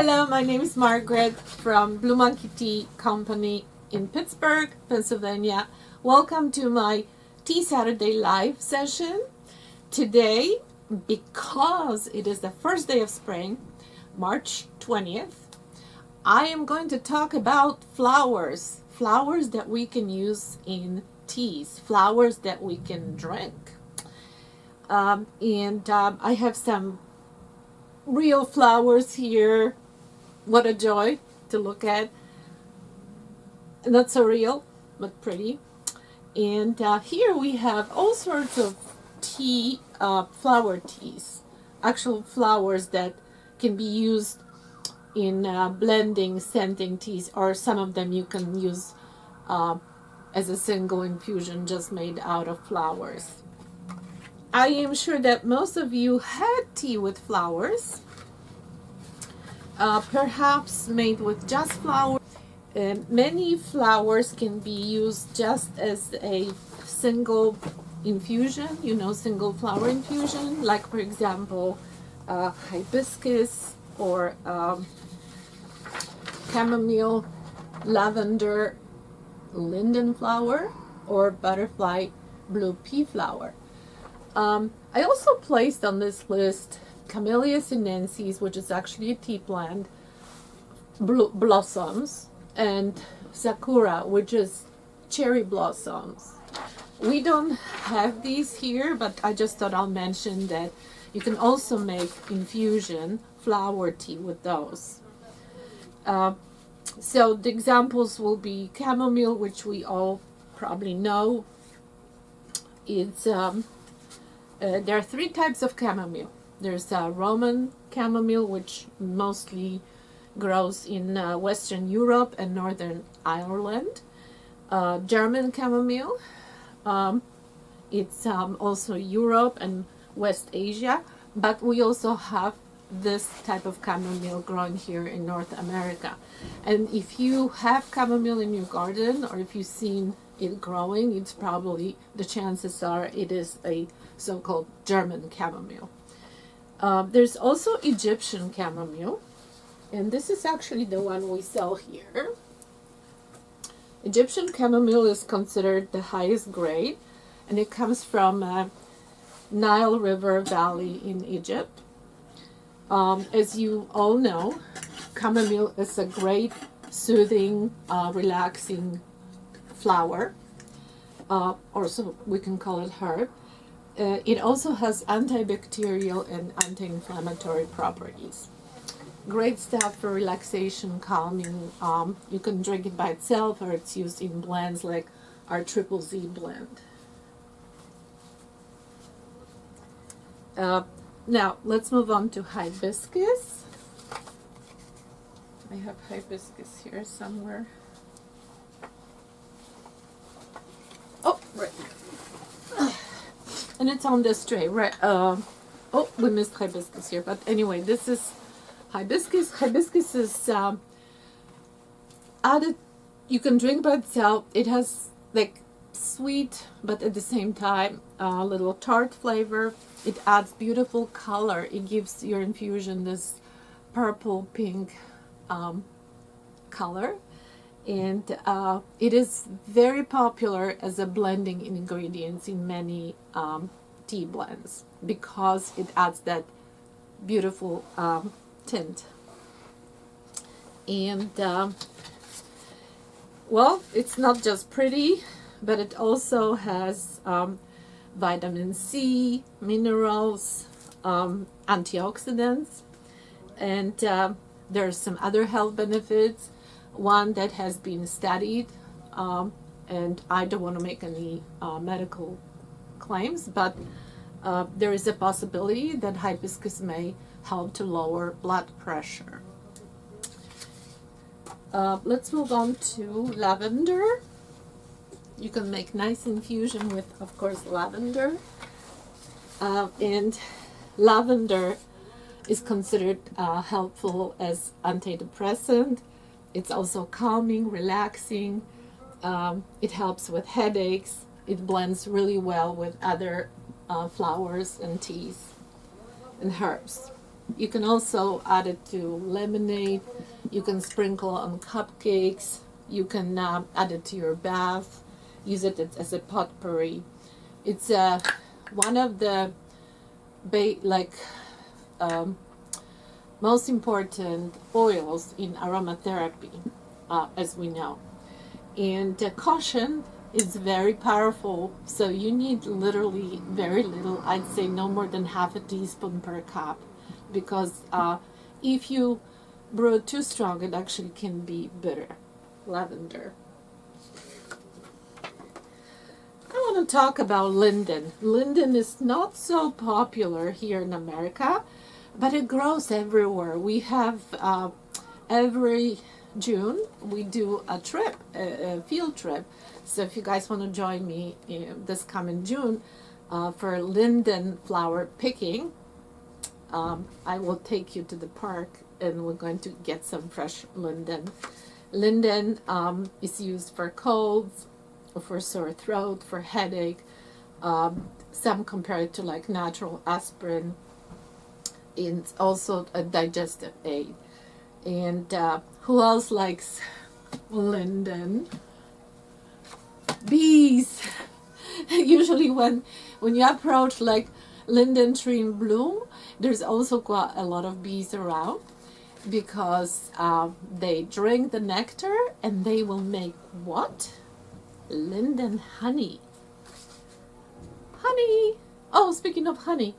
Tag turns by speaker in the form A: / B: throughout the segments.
A: Hello, my name is Margaret from Blue Monkey Tea Company in Pittsburgh, Pennsylvania. Welcome to my Tea Saturday live session. Today, because it is the first day of spring, March 20th, I am going to talk about flowers that we can use in teas, flowers that we can drink. I have some real flowers here. What a joy to look at. Not so real, but pretty. And here we have all sorts of tea, flower teas, actual flowers that can be used in blending, scenting teas, or some of them you can use as a single infusion just made out of flowers. I am sure that most of you had tea with flowers, perhaps made with just flowers. Many flowers can be used just as a single infusion, single flower infusion, like for example, hibiscus or chamomile, lavender, linden flower, or butterfly blue pea flower. I also placed on this list Camellia sinensis, which is actually a tea plant, blossoms, and sakura, which is cherry blossoms. We don't have these here, but I just thought I'll mention that you can also make infusion flower tea with those. So the examples will be chamomile, which we all probably know. It's there are three types of chamomile. There's Roman chamomile, which mostly grows in Western Europe and Northern Ireland. German chamomile, it's also Europe and West Asia, but we also have this type of chamomile growing here in North America. And if you have chamomile in your garden, or if you've seen it growing, it's probably, the chances are it is a so-called German chamomile. There's also Egyptian chamomile, and this is actually the one we sell here. Egyptian chamomile is considered the highest grade, and it comes from Nile River Valley in Egypt. As you all know, chamomile is a great soothing, relaxing flower. Also, we can call it herb. It also has antibacterial and anti-inflammatory properties. Great stuff for relaxation, calming. You can drink it by itself, or it's used in blends like our Triple Z blend. Now, let's move on to hibiscus. I have hibiscus here somewhere. Oh, right. And it's on this tray, right? Oh, we missed hibiscus here, but anyway, this is hibiscus. Hibiscus is added. You can drink by itself. It has like sweet, but at the same time, a little tart flavor. It adds beautiful color. It gives your infusion this purple pink color. And it is very popular as a blending ingredient in many tea blends because it adds that beautiful tint. And well, it's not just pretty, but it also has vitamin C, minerals, antioxidants, and there's some other health benefits. One that has been studied, and I don't want to make any medical claims, but there is a possibility that hibiscus may help to lower blood pressure. Let's move on to lavender. You can make nice infusion with, of course, lavender. And lavender is considered helpful as antidepressant. It's also calming, relaxing. It helps with headaches. It blends really well with other flowers and teas and herbs. You can also add it to lemonade. You can sprinkle on cupcakes. You can add it to your bath. Use it as a potpourri. It's one of the most important oils in aromatherapy, as we know. And caution is very powerful, so you need literally very little. I'd say no more than half a teaspoon per cup, because if you brew it too strong, it actually can be bitter. Lavender. I want to talk about linden. Linden is not so popular here in America, but it grows everywhere. We have every June we do a trip, a field trip. So if you guys want to join me this coming June for linden flower picking, I will take you to the park and we're going to get some fresh linden. Linden is used for colds, for sore throat, for headache. Some compare it to like natural aspirin. It's also a digestive aid. And who else likes linden? Bees. Usually when you approach like linden tree in bloom, there's also quite a lot of bees around, because they drink the nectar and they will make what? Linden honey. Honey. Oh, speaking of honey,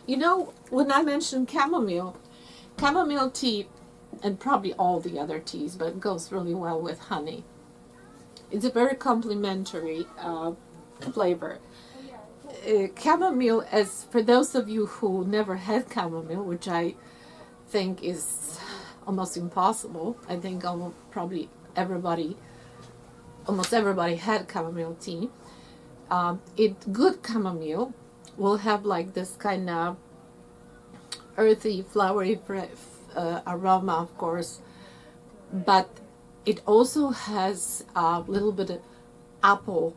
A: you know, when I mentioned chamomile tea, and probably all the other teas, but it goes really well with honey. It's a very complementary flavor. Chamomile, as for those of you who never had chamomile, which I think is almost impossible, I think almost everybody had chamomile tea. Good chamomile will have like this kind of earthy, flowery aroma, of course, but it also has a little bit of apple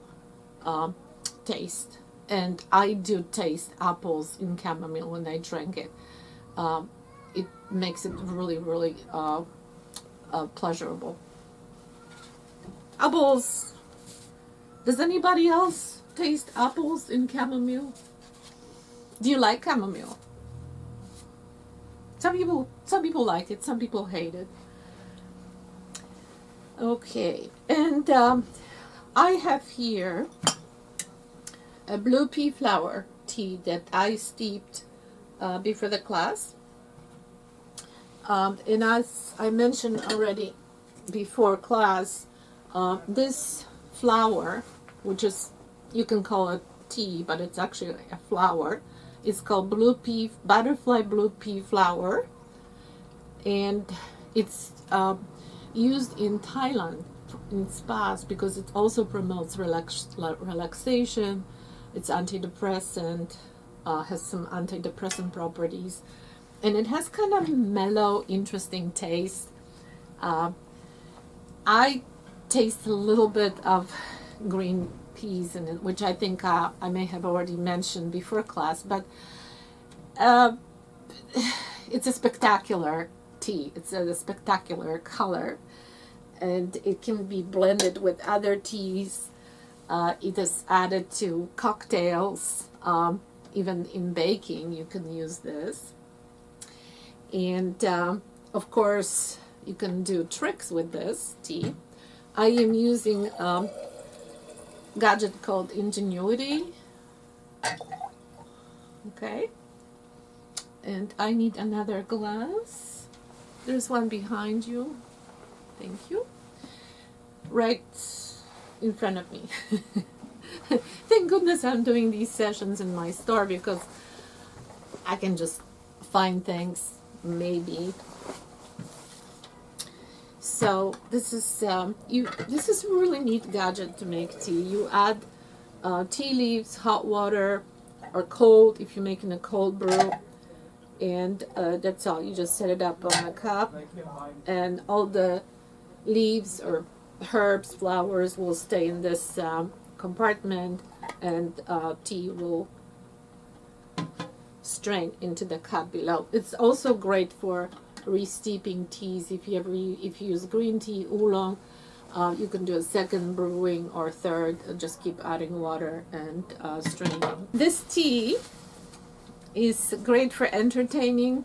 A: taste, and I do taste apples in chamomile when I drink it. It makes it really, really pleasurable. Apples. Does anybody else taste apples in chamomile? Do you like chamomile? Some people like it, some people hate it. Okay, and I have here a blue pea flower tea that I steeped before the class. And as I mentioned already before class, this flower, which is, you can call it tea, but it's actually a flower, is called butterfly blue pea flower, and it's used in Thailand in spas because it also promotes relaxation. It's antidepressant, has some antidepressant properties, and it has kind of mellow, interesting taste. I taste a little bit of green peas in it, which I think I may have already mentioned before class, but it's a spectacular tea. It's a spectacular color, and it can be blended with other teas. It is added to cocktails. Even in baking, you can use this. And of course, you can do tricks with this tea. I am using gadget called Ingenuity. Okay. And I need another glass. There's one behind you. Thank you. Right in front of me. Thank goodness I'm doing these sessions in my store, because I can just find things maybe. So this is this is a really neat gadget to make tea. You add tea leaves, hot water, or cold if you're making a cold brew, and that's all. You just set it up on a cup, and all the leaves or herbs, flowers will stay in this compartment, and tea will strain into the cup below. It's also great for re-steeping teas. If you use green tea, oolong, you can do a second brewing or third, just keep adding water and straining. This tea is great for entertaining.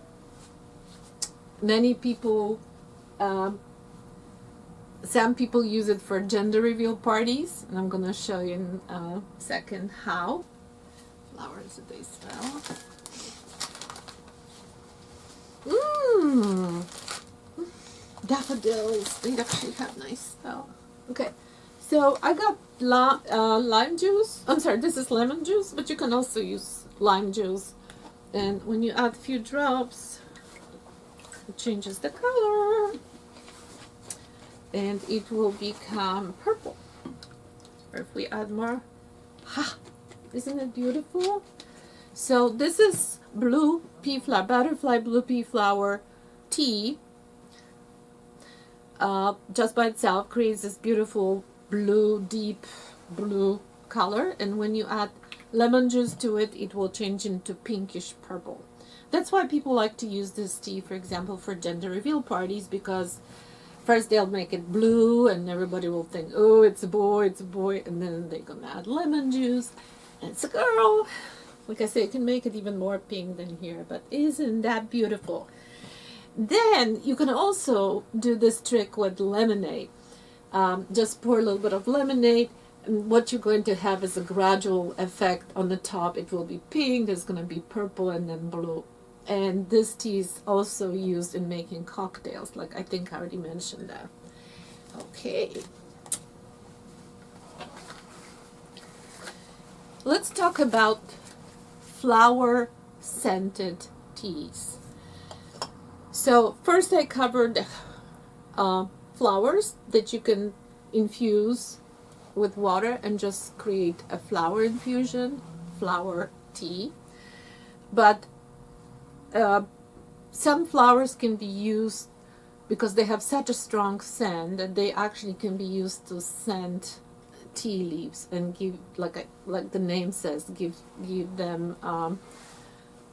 A: Many people, some people use it for gender reveal parties, and I'm going to show you in a second how. Flowers that they smell. Mmm, daffodils. They actually have nice smell. Okay, so I got lime juice. I'm sorry, this is lemon juice, but you can also use lime juice. And when you add a few drops, it changes the color, and it will become purple. Or if we add more, ha! Isn't it beautiful? So this is blue pea flower, butterfly blue pea flower tea. Just by itself creates this beautiful blue, deep blue color, and when you add lemon juice to it, it will change into pinkish purple. That's why people like to use this tea, for example, for gender reveal parties, because first they'll make it blue and everybody will think, oh, it's a boy, and then they're gonna add lemon juice and it's a girl. Like I say, you can make it even more pink than here, but isn't that beautiful? Then you can also do this trick with lemonade. Just pour a little bit of lemonade, and what you're going to have is a gradual effect on the top. It will be pink, there's going to be purple, and then blue. And this tea is also used in making cocktails, like I think I already mentioned that. Okay. Let's talk about flower scented teas. So first I covered flowers that you can infuse with water and just create a flower infusion, flower tea. But some flowers can be used because they have such a strong scent that they actually can be used to scent tea leaves and give, like the name says, give them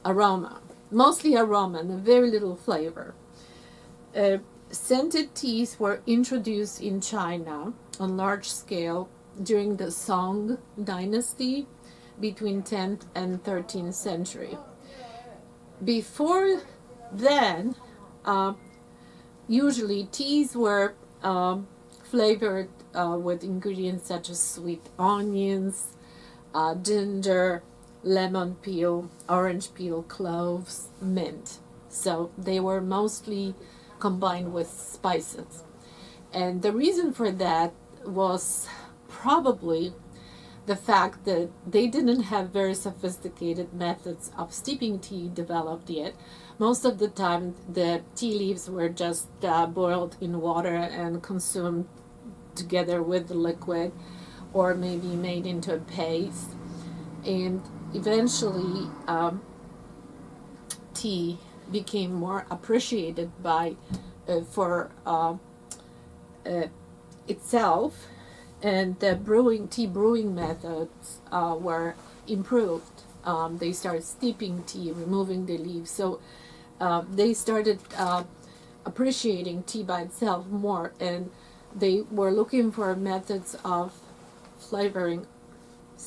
A: aroma. Mostly aroma and very little flavor. Scented teas were introduced in China on large scale during the Song dynasty between 10th and 13th century. Before then, usually teas were flavored with ingredients such as sweet onions, ginger, lemon peel, orange peel, cloves, mint. So they were mostly combined with spices. And the reason for that was probably the fact that they didn't have very sophisticated methods of steeping tea developed yet. Most of the time the tea leaves were just boiled in water and consumed together with the liquid, or maybe made into a paste. And eventually tea became more appreciated by for itself, and the tea brewing methods were improved. They started steeping tea, removing the leaves, so they started appreciating tea by itself more, and they were looking for methods of flavoring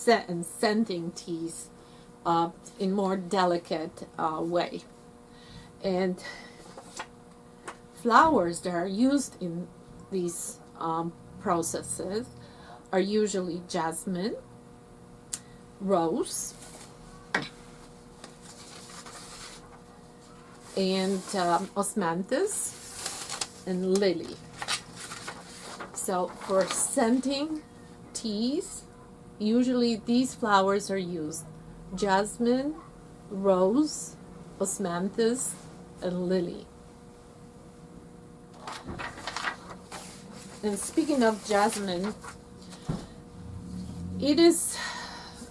A: and scenting teas in more delicate way. And flowers that are used in these processes are usually jasmine, rose, and osmanthus and lily. So for scenting teas, usually these flowers are used: jasmine, rose, osmanthus, and lily. And speaking of jasmine, it is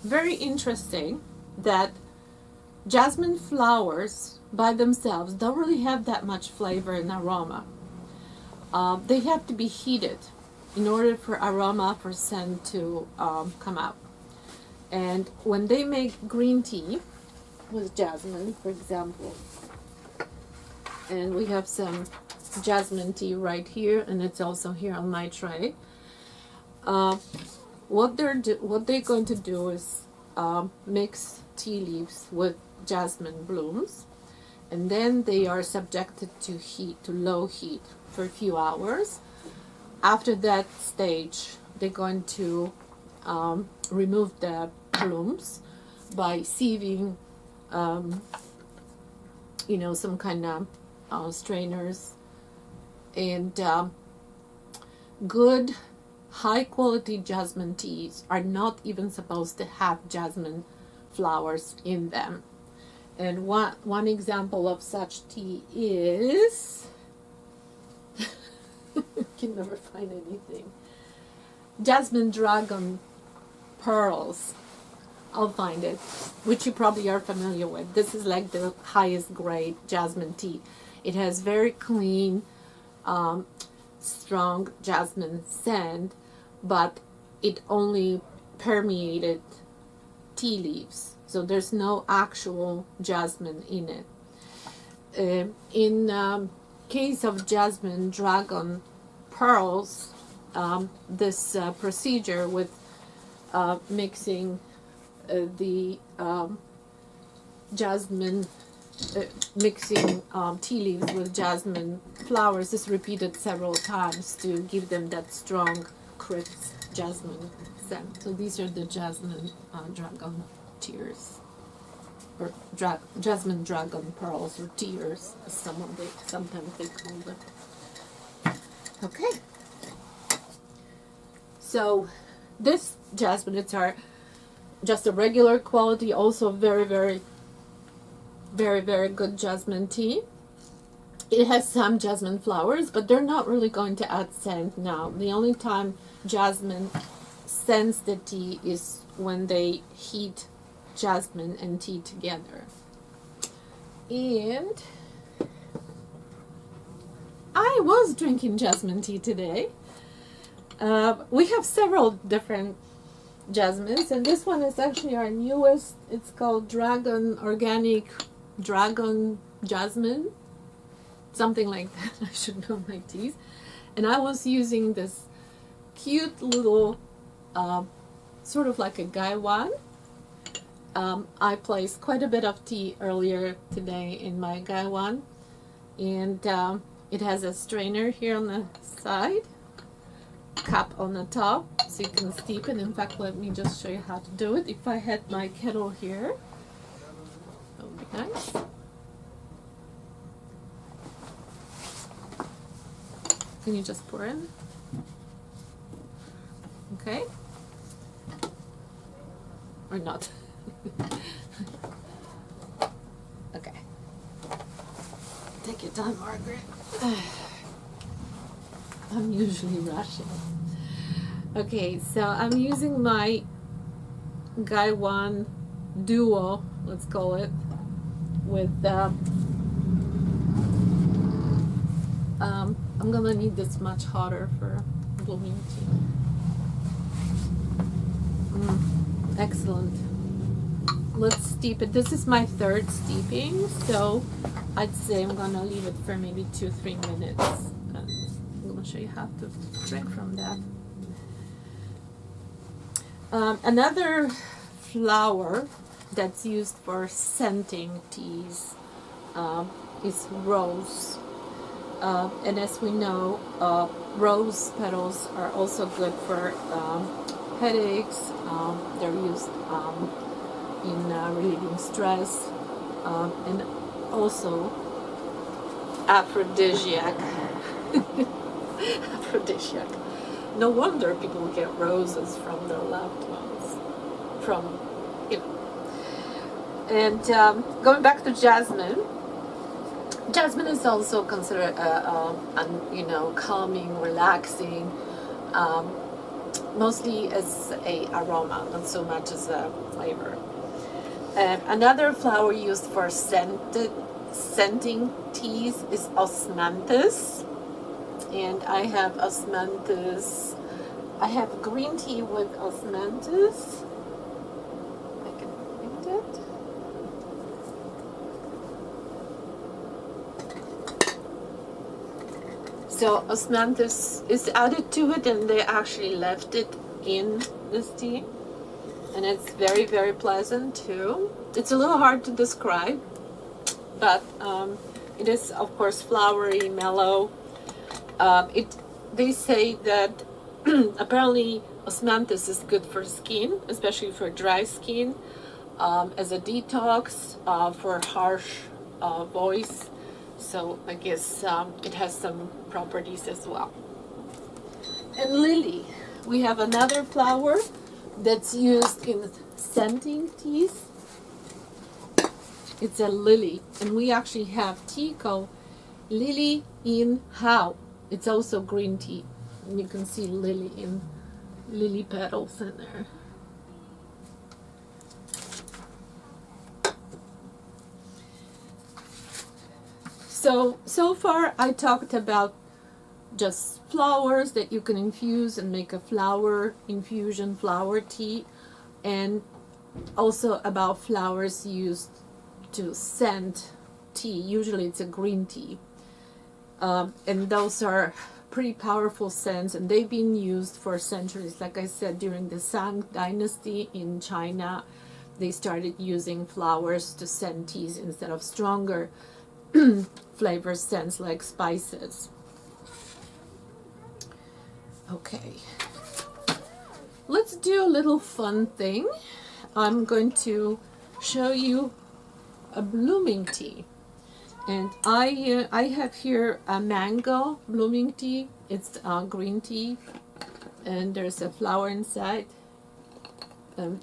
A: very interesting that jasmine flowers by themselves don't really have that much flavor and aroma. They have to be heated in order for aroma, for scent to come out. And when they make green tea, with jasmine, for example. And we have some jasmine tea right here, and it's also here on my tray. What they're going to do is mix tea leaves with jasmine blooms, and then they are subjected to heat, to low heat, for a few hours. After that stage, they're going to remove the blooms by sieving, some kind of strainers, and good high quality jasmine teas are not even supposed to have jasmine flowers in them. And one example of such tea is can never find anything. Jasmine Dragon Pearls. I'll find it, which you probably are familiar with. This is like the highest grade jasmine tea. It has very clean, strong jasmine scent, but it only permeated tea leaves. So there's no actual jasmine in it. In case of Jasmine Dragon Pearls, this procedure with mixing the jasmine, mixing tea leaves with jasmine flowers is repeated several times to give them that strong, crisp jasmine scent. So these are the Jasmine Dragon Tears, or Jasmine Dragon Pearls, or Tears, as sometimes they call them. Okay. So this jasmine, it's just a regular quality, also very, very, very, very good jasmine tea. It has some jasmine flowers, but they're not really going to add scent now. The only time jasmine scents the tea is when they heat jasmine and tea together. And I was drinking jasmine tea today. We have several different jasmines, and this one is actually our newest. It's called Organic Dragon Jasmine, something like that. I should know my teas. And I was using this cute little, sort of like a gaiwan. I placed quite a bit of tea earlier today in my gaiwan, and it has a strainer here on the side, cup on the top, so you can steep it. In fact, let me just show you how to do it. If I had my kettle here, that would be nice. Can you just pour in? Okay. Or not. Okay. Take your time, Margaret. I'm usually rushing. Okay, so I'm using my Gaiwan Duo, let's call it, with I'm gonna need this much hotter for blooming tea. Excellent. Let's steep it. This is my third steeping, so I'd say I'm gonna leave it for maybe 2-3 minutes. I'm gonna show you how to drink from that. Another flower that's used for scenting teas is rose. And as we know, rose petals are also good for headaches. They're used in relieving stress, and also aphrodisiac. Aphrodisiac. No wonder people get roses from their loved ones. And going back to jasmine. Jasmine is also considered calming, relaxing, mostly as a aroma, not so much as a flavor. Another flower used for scenting teas is osmanthus, and I have osmanthus. I have green tea with osmanthus. I can find it. So osmanthus is added to it, and they actually left it in this tea, and it's very, very pleasant too. It's a little hard to describe, but it is, of course, flowery, mellow. They say that apparently osmanthus is good for skin, especially for dry skin, as a detox, for harsh voice. So I guess it has some properties as well. And lily, we have another flower that's used in scenting teas. It's a lily, and we actually have tea called Lily in Hao. It's also green tea, and you can see lily petals in there. So far I talked about just flowers that you can infuse and make a flower infusion flower tea, and also about flowers used to scent tea. Usually it's a green tea, and those are pretty powerful scents, and they've been used for centuries. Like I said, during the Shang dynasty in China, they started using flowers to scent teas instead of stronger flavor scents like spices. Okay, let's do a little fun thing. I'm going to show you a blooming tea, and I have here a mango blooming tea. It's green tea, and there's a flower inside.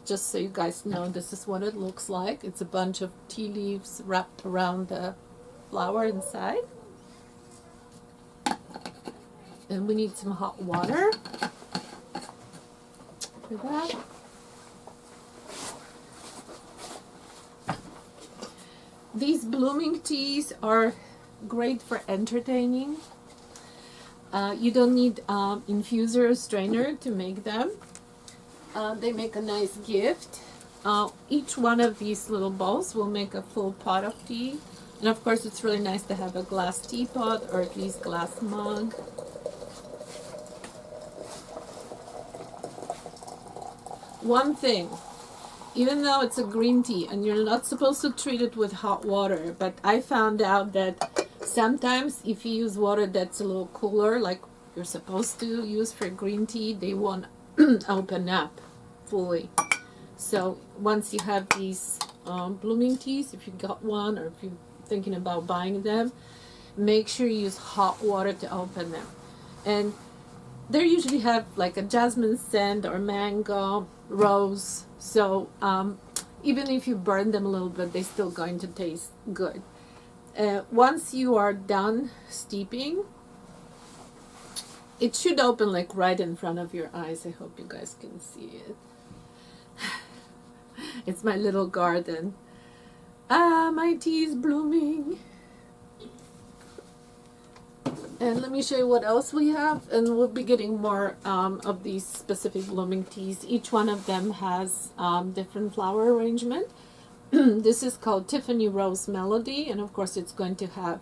A: Just so you guys know, this is what it looks like. It's a bunch of tea leaves wrapped around the flower inside. And we need some hot water for that. These blooming teas are great for entertaining. You don't need infuser or strainer to make them. They make a nice gift. Each one of these little bowls will make a full pot of tea. And of course, it's really nice to have a glass teapot or at least glass mug. One thing, even though it's a green tea and you're not supposed to treat it with hot water, but I found out that sometimes if you use water that's a little cooler, like you're supposed to use for green tea, they won't open up fully. So once you have these blooming teas, if you got one or if you're thinking about buying them, make sure you use hot water to open them. And they usually have like a jasmine scent or mango, rose. So even if you burn them a little bit, they're still going to taste good. Once you are done steeping, it should open like right in front of your eyes. I hope you guys can see it. It's my little garden. My tea is blooming. And let me show you what else we have, and we'll be getting more of these specific blooming teas. Each one of them has different flower arrangement. This is called Tiffany Rose Melody, and of course it's going to have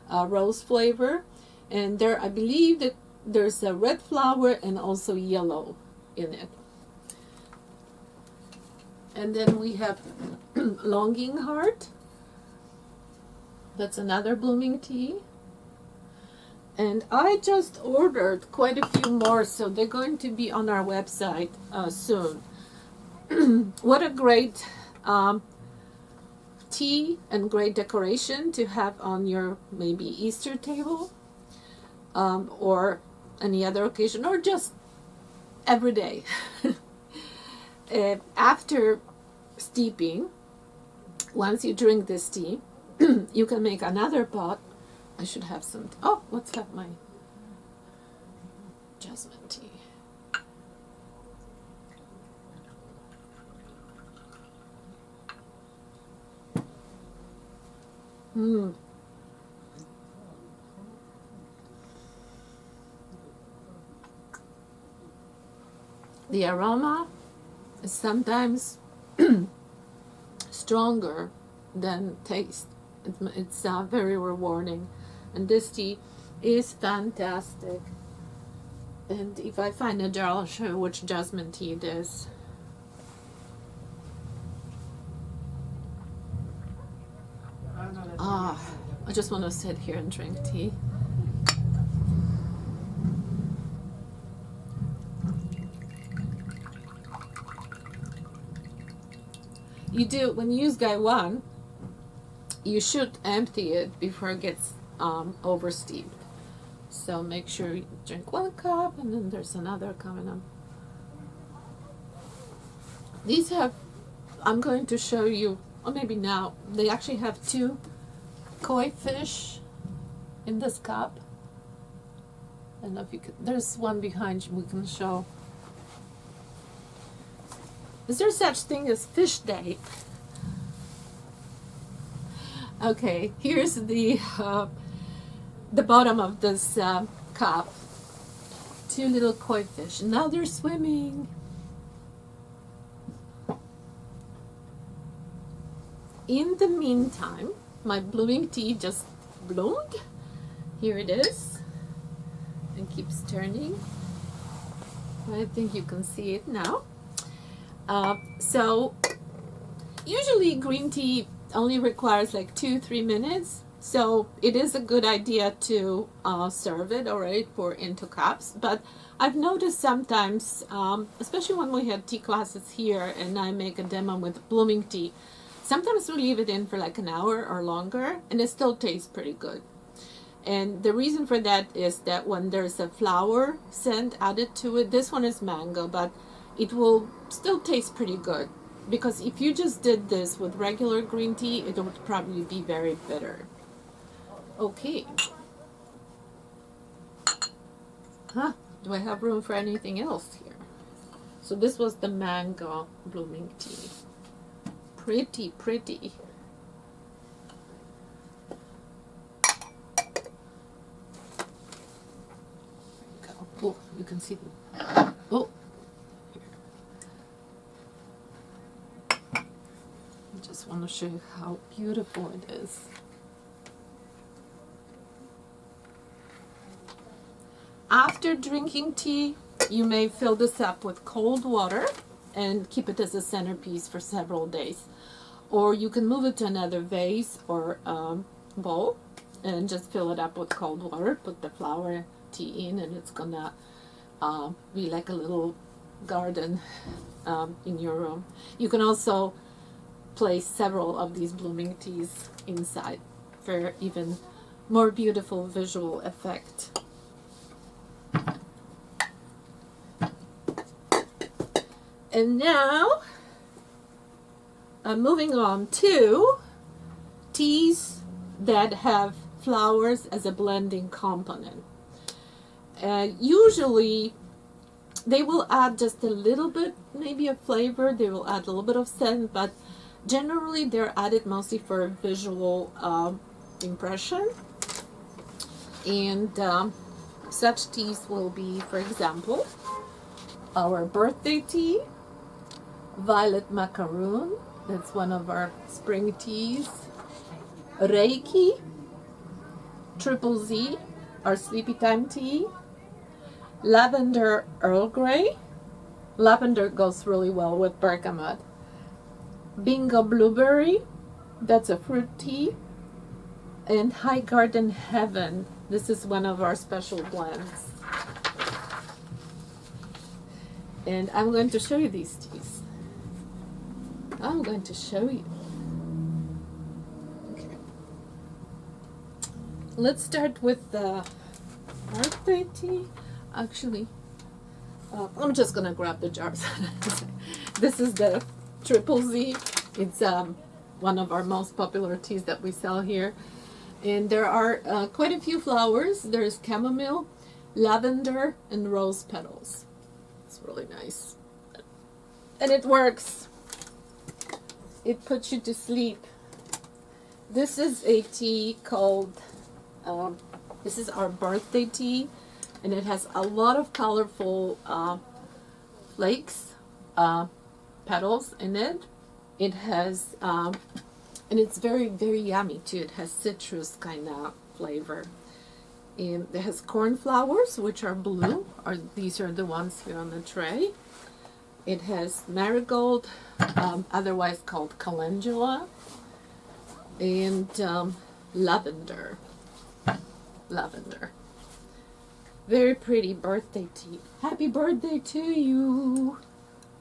A: rose flavor. And there, I believe that there's a red flower and also yellow in it. And then we have Longing Heart. That's another blooming tea. And I just ordered quite a few more, so they're going to be on our website soon. What a great tea and great decoration to have on your maybe Easter table, or any other occasion, or just every day. After steeping, once you drink this tea, you can make another pot. I should have some. Oh, let's have my jasmine tea. The aroma is sometimes stronger than taste. It's very rewarding. And this tea is fantastic. And if I find a jar, I'll show you which jasmine tea it is. Ah, I just want to sit here and drink tea. You do, when you use Gaiwan, you should empty it before it gets over steeped. So make sure you drink 1 cup, and then there's another coming up. These have, I'm going to show you, or maybe now, they actually have 2 koi fish in this cup. I don't know if you could, there's one behind you we can show. Is there such thing as fish day? Okay, here's the bottom of this cup. 2 little koi fish. Now they're swimming. In the meantime, my blooming tea just bloomed. Here it is. And keeps turning. I think you can see it now. So usually green tea only requires like 2-3 minutes, so it is a good idea to serve it already, pour into cups. But I've noticed sometimes, especially when we had tea classes here and I make a demo with blooming tea, sometimes we leave it in for like an hour or longer and it still tastes pretty good. And the reason for that is that when there's a flower scent added to it, this one is mango, but it will still taste pretty good. Because if you just did this with regular green tea, it would probably be very bitter. Okay. Huh? Do I have room for anything else here? So this was the mango blooming tea. Pretty, pretty. Oh, you can see them. Oh. I just want to show you how beautiful it is. After drinking tea, you may fill this up with cold water and keep it as a centerpiece for several days. Or you can move it to another vase or bowl and just fill it up with cold water, put the flower tea in, and it's gonna be like a little garden in your room. You can also place several of these blooming teas inside for even more beautiful visual effect. And now I'm moving on to teas that have flowers as a blending component. Usually they will add just a little bit, maybe a flavor, they will add a little bit of scent, but generally they're added mostly for visual impression. And such teas will be, for example, our birthday tea, violet macaroon, that's one of our spring teas, Reiki, Triple Z, our sleepy time tea, lavender Earl Grey, lavender goes really well with bergamot, Bingo Blueberry, that's a fruit tea, and High Garden Heaven, this is one of our special blends. And I'm going to show you these teas. I'm going to show you. Okay. Let's start with the birthday tea. Actually, I'm just gonna grab the jars. This is the Triple Z. It's one of our most popular teas that we sell here. And there are quite a few flowers. There's chamomile, lavender, and rose petals. It's really nice. And it works. It puts you to sleep. This is a tea called, this is our birthday tea. And it has a lot of colorful flakes, petals in it. It has, and it's very, very yummy too. It has citrus kind of flavor. And it has cornflowers, which are blue, or these are the ones here on the tray. It has marigold, otherwise called calendula, and lavender. Lavender. Very pretty birthday tea. Happy birthday to you.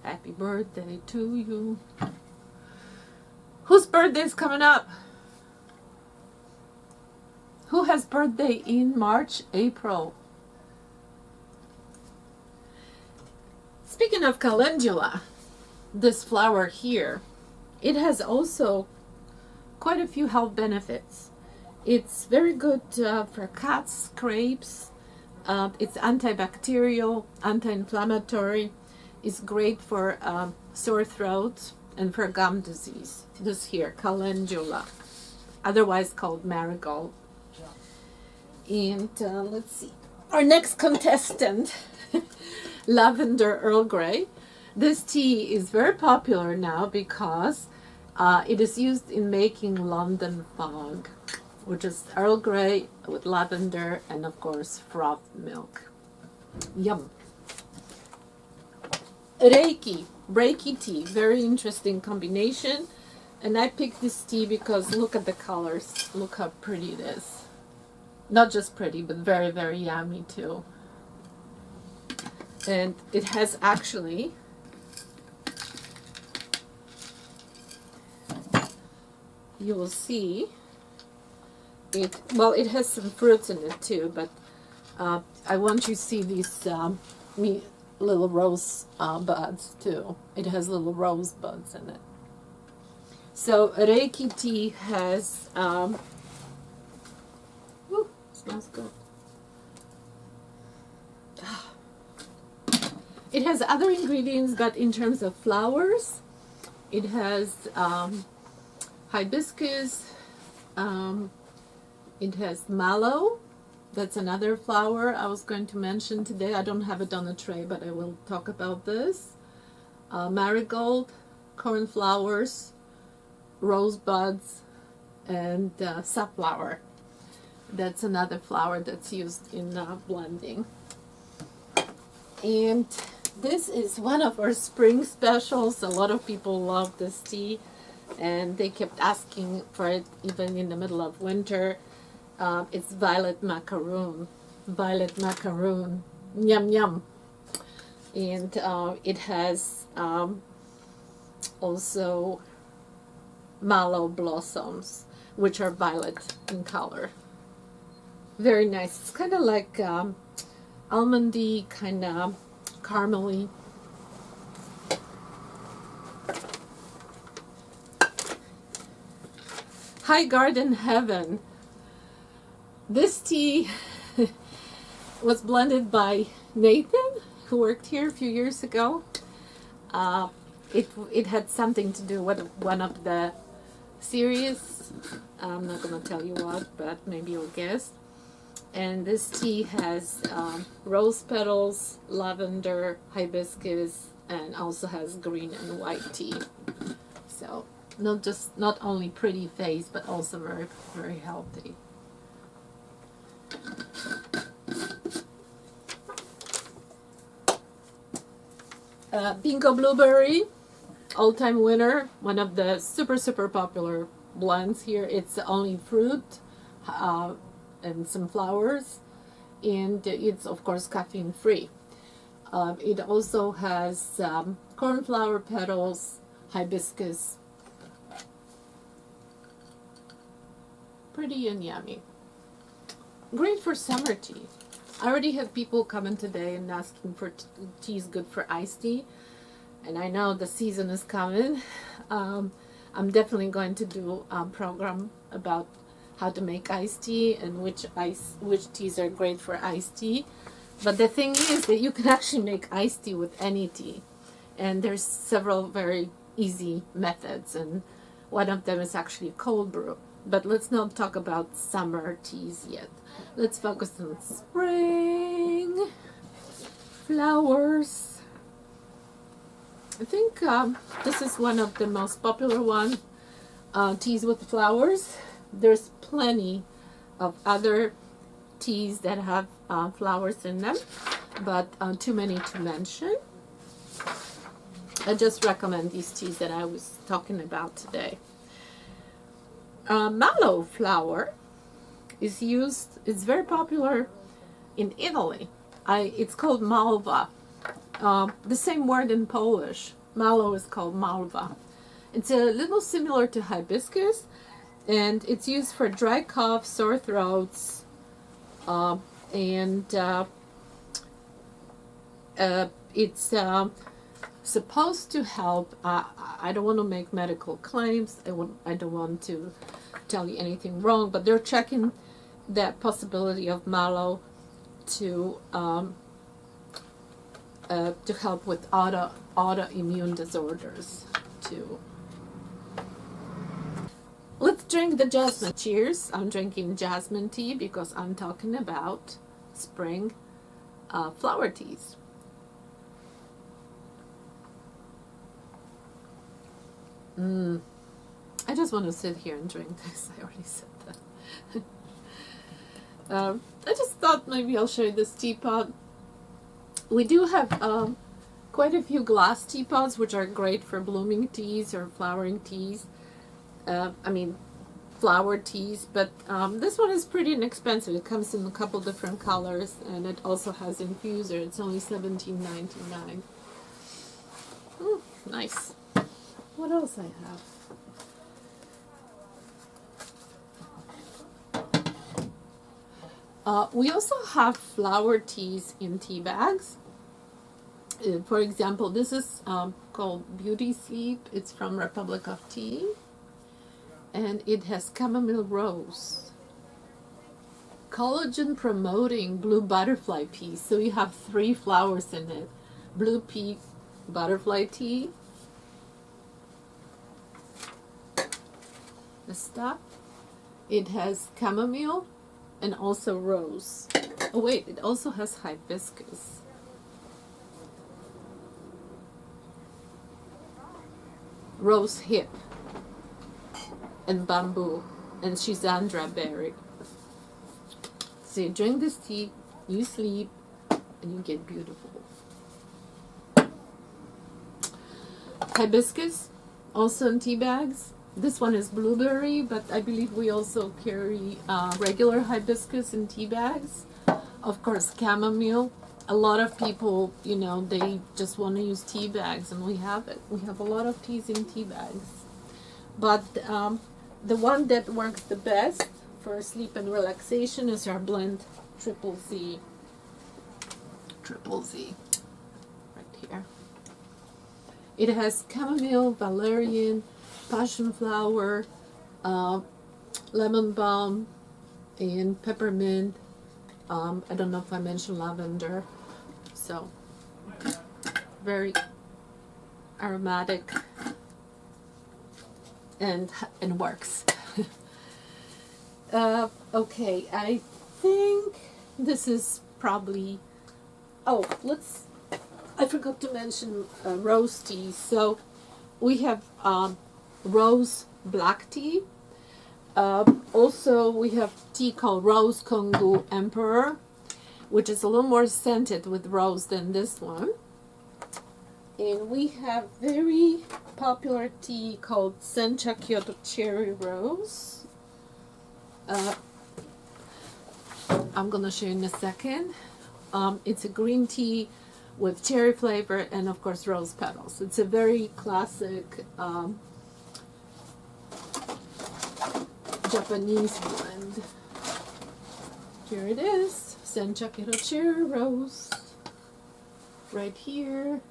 A: Happy birthday to you. Whose birthday is coming up? Who has birthday in March, April? Speaking of calendula, this flower here, it has also quite a few health benefits. It's very good for cuts, scrapes. It's antibacterial, anti-inflammatory. It's great for sore throat and for gum disease. This here, calendula, otherwise called marigold. And let's see, our next contestant, Lavender Earl Grey. This tea is very popular now because it is used in making London fog, which is Earl Grey with lavender and of course frothed milk. Yum. Reiki tea, very interesting combination. And I picked this tea because look at the colors. Look how pretty it is. Not just pretty, but very, very yummy too. And it has actually you will see it, well, it has some fruits in it too, but I want you to see these little rose buds too. It has little rose buds in it. So Reiki tea has smells good. It has other ingredients, but in terms of flowers, it has hibiscus, it has mallow. That's another flower I was going to mention today. I don't have it on the tray, but I will talk about this. Marigold, cornflowers, rosebuds, and safflower. That's another flower that's used in blending. And this is one of our spring specials. A lot of people love this tea, and they kept asking for it even in the middle of winter. It's violet macaroon. Violet macaroon. Yum, yum. And it has also mallow blossoms, which are violet in color. Very nice. It's kind of like almondy, kind of caramely. High Garden Heaven. This tea was blended by Nathan, who worked here a few years ago. It had something to do with one of the series. I'm not going to tell you what, but maybe you'll guess. And this tea has rose petals, lavender, hibiscus, and also has green and white tea. So not only pretty face, but also very, very healthy. Bingo Blueberry, all-time winner, one of the super, super popular blends here. It's only fruit and some flowers, and it's of course caffeine free. It also has cornflower petals, hibiscus. Pretty and yummy. Great for summer tea. I already have people coming today and asking for teas good for iced tea, and I know the season is coming. I'm definitely going to do a program about how to make iced tea and which teas are great for iced tea. But the thing is that you can actually make iced tea with any tea, and there's several very easy methods, and one of them is actually cold brew. But let's not talk about summer teas yet. Let's focus on spring flowers. I think this is one of the most popular teas with flowers. There's plenty of other teas that have flowers in them, but too many to mention. I just recommend these teas that I was talking about today. Mallow flower is used, it's very popular in Italy. It's called malva. The same word in Polish. Mallow is called malva. It's a little similar to hibiscus, and it's used for dry cough, sore throats, and it's supposed to help. I don't want to make medical claims. I don't want to tell you anything wrong, but they're checking that possibility of mallow to help with autoimmune disorders too. Let's drink the jasmine. Cheers. I'm drinking jasmine tea because I'm talking about spring flower teas. I just want to sit here and drink this. I already said that. I just thought maybe I'll show you this teapot. We do have quite a few glass teapots, which are great for blooming teas or flowering teas. Flower teas, but this one is pretty inexpensive. It comes in a couple different colors, and it also has infuser. It's only $17.99. Nice. What else I have? We also have flower teas in tea bags. For example, this is called Beauty Sleep. It's from Republic of Tea. And it has chamomile rose. Collagen promoting blue butterfly pea. So you have 3 flowers in it. Blue pea butterfly tea. The stuff. It has chamomile and also rose. Oh wait, it also has hibiscus. Rose hip. And bamboo and Schisandra berry. So you drink this tea, you sleep, and you get beautiful. Hibiscus, also in tea bags. This one is blueberry, but I believe we also carry regular hibiscus in tea bags. Of course, chamomile. A lot of people, they just want to use tea bags, and we have it. We have a lot of teas in tea bags. But the one that works the best for sleep and relaxation is our blend Triple Z. Triple Z. Right here. It has chamomile, valerian, passion flower, lemon balm, and peppermint. I don't know if I mentioned lavender. So, very aromatic. And works. Okay, I think this is probably. Oh, I forgot to mention rose tea. So we have rose black tea. Also, we have tea called Rose Kongu Emperor, which is a little more scented with rose than this one. And we have very popular tea called Sencha Kyoto Cherry Rose. I'm going to show you in a second. It's a green tea with cherry flavor and, of course, rose petals. It's a very classic Japanese blend. Here it is. Sencha Kyoto Cherry Rose. Right here.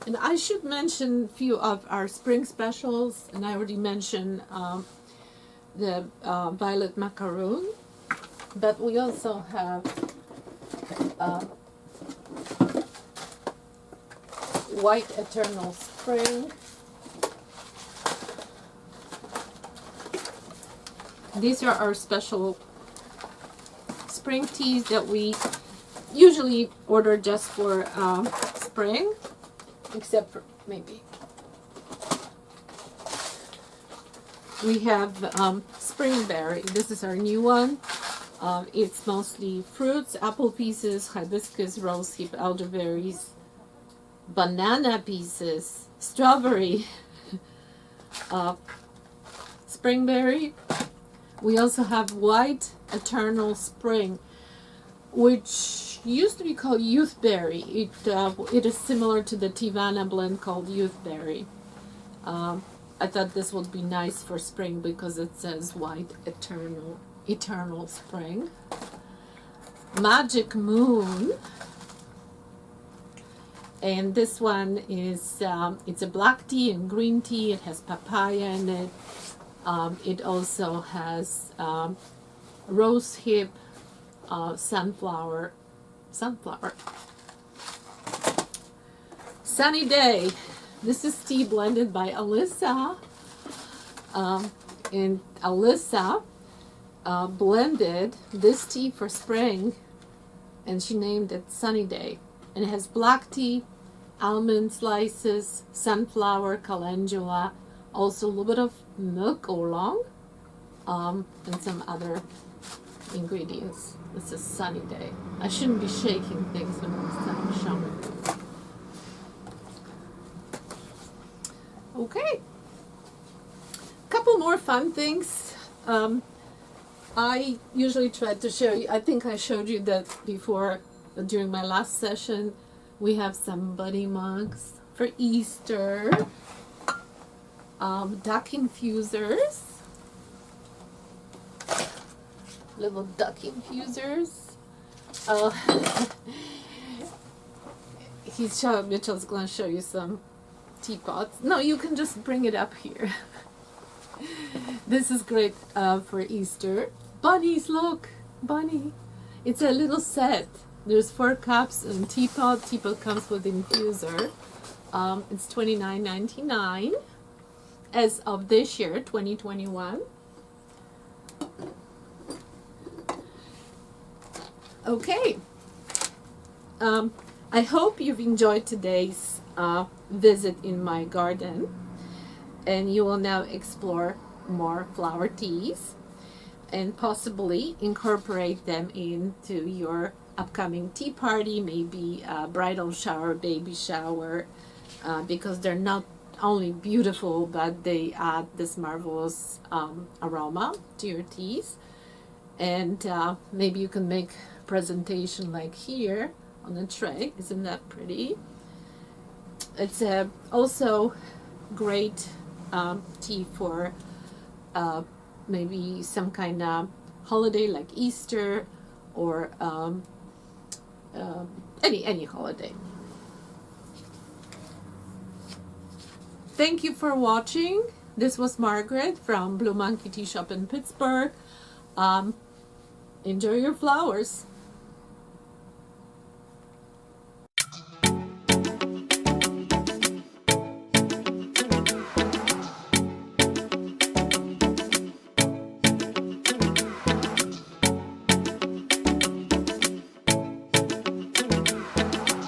A: And I should mention a few of our spring specials, and I already mentioned the violet macaroon, but we also have white eternal spring. These are our special spring teas that we usually order just for spring. Except for maybe we have Springberry. This is our new one. It's mostly fruits, apple pieces, hibiscus, rosehip, elderberries, banana pieces, strawberry, Springberry. We also have White Eternal Spring, which used to be called Youthberry. It is similar to the Tivana blend called Youthberry. I thought this would be nice for spring because it says White Eternal Spring. Magic Moon, and this one is it's a black tea and green tea. It has papaya in it. It also has rose hip, sunflower. Sunny Day. This is tea blended by Alyssa. And Alyssa blended this tea for spring, and she named it Sunny Day. And it has black tea, almond slices, sunflower, calendula, also a little bit of milk oolong, and some other ingredients. This is Sunny Day. I shouldn't be shaking things when I'm showing. Okay. Couple more fun things. I usually try to show you, I think I showed you that before during my last session. We have some buddy mugs for Easter. Duck infusers. Little duck infusers. Mitchell's going to show you some teapots. No, you can just bring it up here. This is great for Easter. Bunnies, look! Bunny. It's a little set. There's 4 cups and teapot. Teapot comes with infuser. It's $29.99 as of this year, 2021. Okay. I hope you've enjoyed today's visit in my garden, and you will now explore more flower teas and possibly incorporate them into your upcoming tea party, maybe a bridal shower, baby shower, because they're not only beautiful, but they add this marvelous aroma to your teas. And maybe you can make a presentation like here on a tray. Isn't that pretty? It's also great tea for maybe some kind of holiday like Easter or any holiday. Thank you for watching. This was Margaret from Blue Monkey Tea Shop in Pittsburgh. Enjoy your flowers.